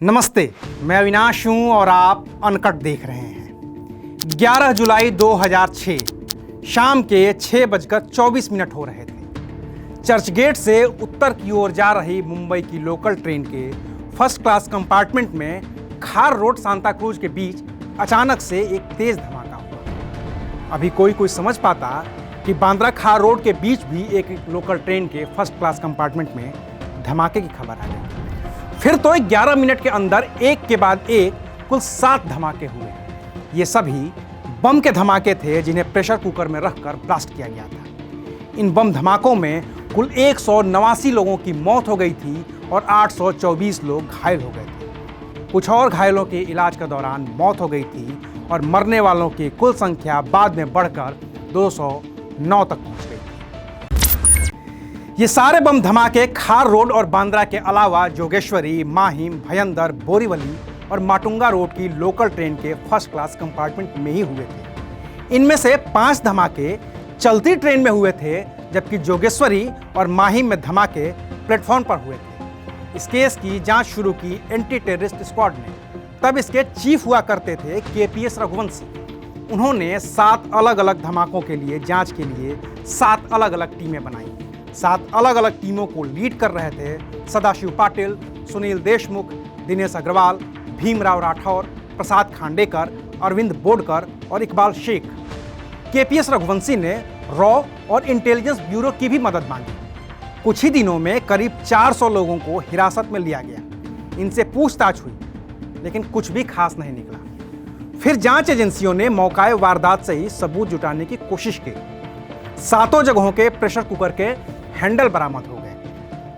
नमस्ते, मैं अविनाश हूं और आप अनकट देख रहे हैं। 11 जुलाई 2006 शाम के 6:24 हो रहे थे। चर्चगेट से उत्तर की ओर जा रही मुंबई की लोकल ट्रेन के फर्स्ट क्लास कंपार्टमेंट में खार रोड सांता क्रूज के बीच अचानक से एक तेज धमाका हुआ। अभी कोई समझ पाता कि बांद्रा खार रोड के बीच भी एक लोकल ट्रेन के फर्स्ट क्लास कंपार्टमेंट में धमाके की खबर आ गई। फिर तो 11 मिनट के अंदर एक के बाद एक कुल 7 धमाके हुए। ये सभी बम के धमाके थे जिन्हें प्रेशर कुकर में रखकर ब्लास्ट किया गया था। इन बम धमाकों में कुल 189 लोगों की मौत हो गई थी और 824 लोग घायल हो गए थे। कुछ और घायलों के इलाज के दौरान मौत हो गई थी और मरने वालों की कुल संख्या बाद में बढ़कर 209 तक पहुंच गई। ये सारे बम धमाके खार रोड और बांद्रा के अलावा जोगेश्वरी, माहिम, भयंदर, बोरीवली और माटुंगा रोड की लोकल ट्रेन के फर्स्ट क्लास कंपार्टमेंट में ही हुए थे। इनमें से 5 धमाके चलती ट्रेन में हुए थे, जबकि जोगेश्वरी और माहिम में धमाके प्लेटफॉर्म पर हुए थे। इस केस की जांच शुरू की एंटी टेररिस्ट स्क्वाड ने। तब इसके चीफ हुआ करते थे KPS रघुवंशी। उन्होंने 7 अलग अलग धमाकों के लिए जांच के लिए 7 अलग अलग टीमें बनाई। 7 अलग अलग टीमों को लीड कर रहे थे सदाशिव पाटिल, सुनील देशमुख, दिनेश अग्रवाल, भीमराव राठौर, प्रसाद खांडेकर, अरविंद बोडकर और इकबाल शेख। KPS रघुवंशी ने रॉ और इंटेलिजेंस ब्यूरो की भी मदद मांगी। कुछ ही दिनों में करीब 400 लोगों को हिरासत में लिया गया। इनसे पूछताछ हुई, लेकिन कुछ भी खास नहीं निकला। फिर जांच एजेंसियों ने मौकाए वारदात से ही सबूत जुटाने की कोशिश की। 7 जगहों के प्रेशर कुकर के हैंडल बरामद हो गए।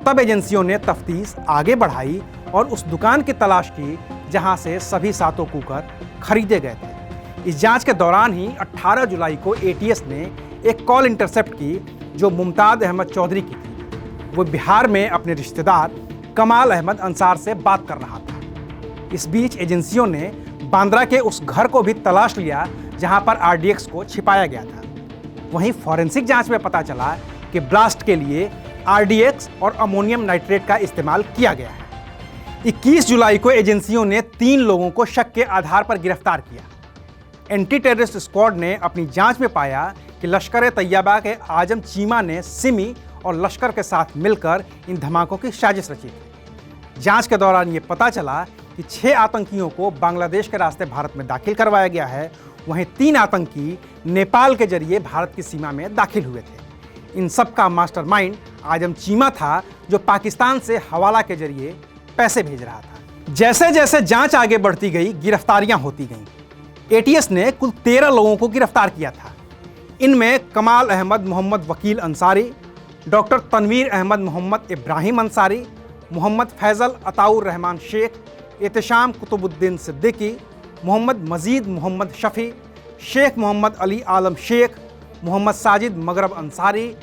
तब एजेंसियों ने तफ्तीश आगे बढ़ाई और उस दुकान की तलाश की जहां से सभी 7 कुकर खरीदे गए थे। इस जांच के दौरान ही 18 जुलाई को ATS ने एक कॉल इंटरसेप्ट की जो मुमताज अहमद चौधरी की थी। वो बिहार में अपने रिश्तेदार कमाल अहमद अंसार से बात कर रहा था। इस बीच एजेंसियों ने बांद्रा के उस घर को भी तलाश लिया जहां पर RDX को छिपाया गया था। वहीं फॉरेंसिक जांच में पता चला कि ब्लास्ट के लिए RDX और अमोनियम नाइट्रेट का इस्तेमाल किया गया है। 21 जुलाई को एजेंसियों ने 3 लोगों को शक के आधार पर गिरफ्तार किया। एंटी टेररिस्ट स्क्वाड ने अपनी जांच में पाया कि लश्कर-ए-तैयबा के आजम चीमा ने सिमी और लश्कर के साथ मिलकर इन धमाकों की साजिश रची थी। जांच के दौरान ये पता चला कि 6 आतंकियों को बांग्लादेश के रास्ते भारत में दाखिल करवाया गया है। वहीं 3 आतंकी नेपाल के जरिए भारत की सीमा में दाखिल हुए थे। इन सब का मास्टरमाइंड आजम चीमा था, जो पाकिस्तान से हवाला के जरिए पैसे भेज रहा था। जैसे जैसे जांच आगे बढ़ती गई, गिरफ्तारियां होती गईं। ATS ने कुल 13 लोगों को गिरफ्तार किया था। इनमें कमाल अहमद मोहम्मद वकील अंसारी, डॉक्टर तनवीर अहमद मोहम्मद इब्राहिम अंसारी, मोहम्मद फैजल अताउर रहमान शेख, एहतशाम कुतुबुद्दीन सिद्दीकी, मोहम्मद मजीद मोहम्मद शफी, शेख मोहम्मद अली आलम शेख, मोहम्मद साजिद मगरब अंसारी,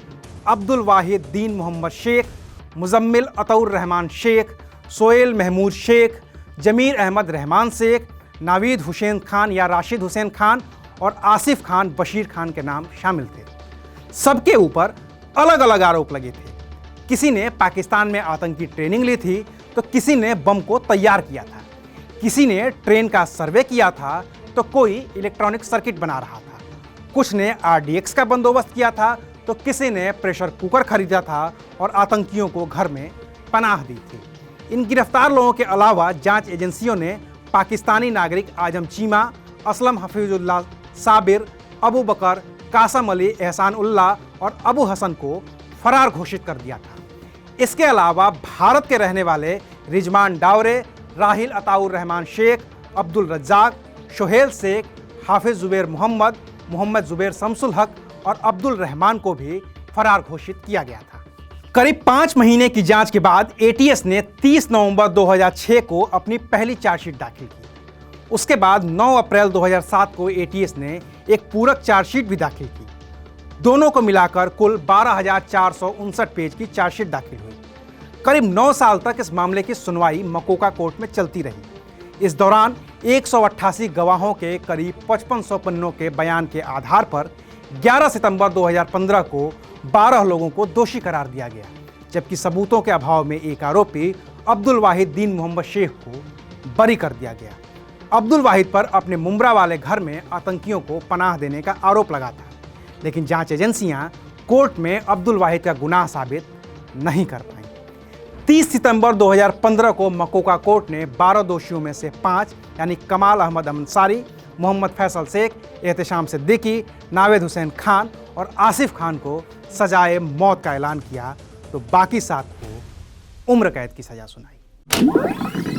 अब्दुल वाहिद दीन मोहम्मद शेख, मुजम्मिल अतउर रहमान शेख, सोहेल महमूद शेख, जमीर अहमद रहमान शेख, नावीद हुसैन खान या राशिद हुसैन खान और आसिफ खान बशीर खान के नाम शामिल थे। सबके ऊपर अलग अलग आरोप लगे थे। किसी ने पाकिस्तान में आतंकी ट्रेनिंग ली थी, तो किसी ने बम को तैयार किया था, किसी ने ट्रेन का सर्वे किया था, तो कोई इलेक्ट्रॉनिक सर्किट बना रहा था, कुछ ने RDX का बंदोबस्त किया था, तो किसी ने प्रेशर कुकर खरीदा था और आतंकियों को घर में पनाह दी थी। इन गिरफ्तार लोगों के अलावा जांच एजेंसियों ने पाकिस्तानी नागरिक आजम चीमा, असलम हफीजुल्लाह साबिर, अबू बकर, कासम अली एहसान उल्लाह और अबू हसन को फरार घोषित कर दिया था। इसके अलावा भारत के रहने वाले रिजवान डावरे, राहिल अताउर रहमान शेख, अब्दुल रज्जाक, शोहेल शेख, हाफिज जुबैर मोहम्मद, मोहम्मद जुबैर शमसुल हक और अब्दुल रहमान को भी फरार घोषित किया गया था। करीब 5 महीने की जांच के बाद ATS ने 30 नवंबर 2006 को अपनी पहली चार्जशीट दाखिल की। उसके बाद 9 अप्रैल 2007 को ATS ने एक पूरक चार्जशीट भी दाखिल की। दोनों को मिलाकर कुल 12,459 पेज की चार्जशीट दाखिल हुई। करीब 9 साल तक इस मामले की सुनवाई मकोका कोर्ट में चलती रही। इस दौरान 188 गवाहों के करीब 5500 पन्नों के बयान के आधार पर 11 सितंबर 2015 को 12 लोगों को दोषी करार दिया गया, जबकि सबूतों के अभाव में एक आरोपी अब्दुल वाहिद दीन मोहम्मद शेख को बरी कर दिया गया। अब्दुल वाहिद पर अपने मुंब्रा वाले घर में आतंकियों को पनाह देने का आरोप लगा था, लेकिन जांच एजेंसियां कोर्ट में अब्दुल वाहिद का गुनाह साबित नहीं कर पाईं। 30 सितंबर 2015 को मकोका कोर्ट ने 12 दोषियों में से 5 यानी कमाल अहमद अंसारी, मोहम्मद फैसल शेख, एहतशाम सिद्दीकी, नावेद हुसैन खान और आसिफ खान को सजाए मौत का ऐलान किया, तो बाकी 7 को उम्र कैद की सजा सुनाई।